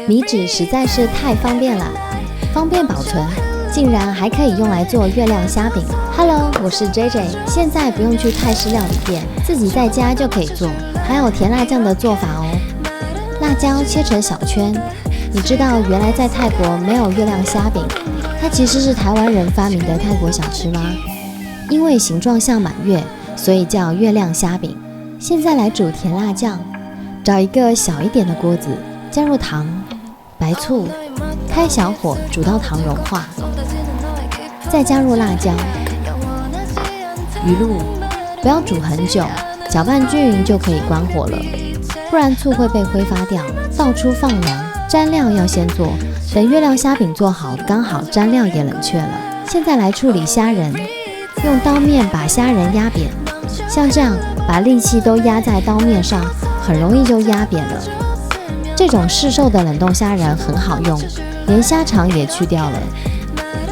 米纸实在是太方便了，方便保存，竟然还可以用来做月亮虾饼。Hello， 我是 JJ， 现在不用去泰式料理店，自己在家就可以做。还有甜辣酱的做法哦，辣椒切成小圈。你知道原来在泰国没有月亮虾饼，它其实是台湾人发明的泰国小吃吗？因为形状像满月，所以叫月亮虾饼。现在来煮甜辣酱，找一个小一点的锅子，加入糖、白醋，开小火煮到糖融化，再加入辣椒、鱼露，不要煮很久，搅拌均匀就可以关火了，不然醋会被挥发掉。倒出放凉，蘸料要先做，等月亮虾饼做好，刚好蘸料也冷却了。现在来处理虾仁，用刀面把虾仁压扁，像这样把力气都压在刀面上，很容易就压扁了。这种市售的冷冻虾仁很好用，连虾肠也去掉了。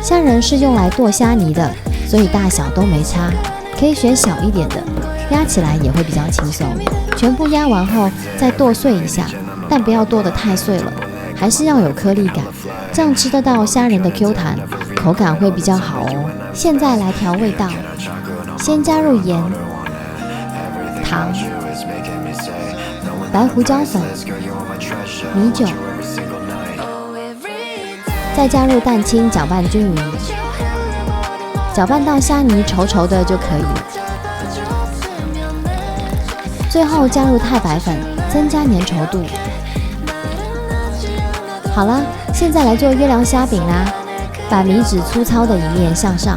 虾仁是用来剁虾泥的，所以大小都没差，可以选小一点的，压起来也会比较轻松。全部压完后再剁碎一下，但不要剁得太碎了，还是要有颗粒感，这样吃得到虾仁的 Q 弹，口感会比较好哦。现在来调味道，先加入盐、糖、白胡椒粉、米酒，再加入蛋清，搅拌均匀，搅拌到虾泥稠稠的就可以了。最后加入太白粉，增加粘稠度。好了，现在来做月亮虾饼啦！把米纸粗糙的一面向上，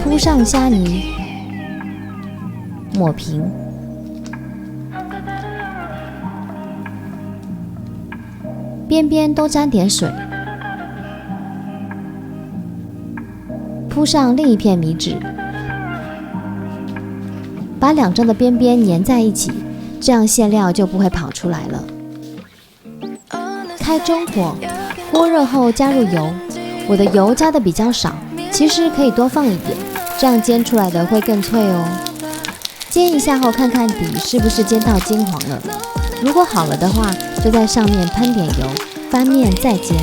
铺上虾泥，抹平，边边都沾点水，铺上另一片米纸，把两张的边边粘在一起，这样馅料就不会跑出来了。开中火，锅热后加入油，我的油加的比较少，其实可以多放一点，这样煎出来的会更脆哦。煎一下后看看底是不是煎到金黄了，如果好了的话，就在上面喷点油，翻面再煎。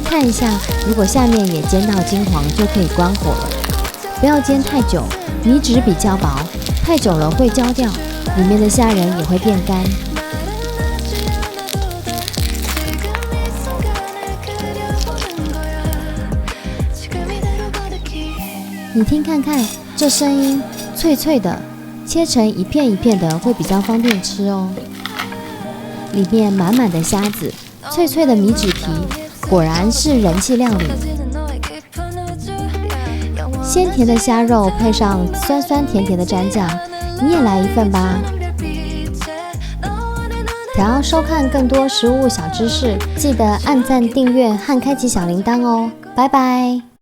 看一下，如果下面也煎到金黄，就可以关火了。不要煎太久，米纸比较薄，太久了会焦掉，里面的虾仁也会变干。你听看看，这声音脆脆的，切成一片一片的会比较方便吃哦。里面满满的虾子，脆脆的米纸皮，果然是人气料理。鲜甜的虾肉配上酸酸甜甜的蘸酱，你也来一份吧。想要收看更多食物小知识，记得按赞、订阅和开启小铃铛哦。拜拜。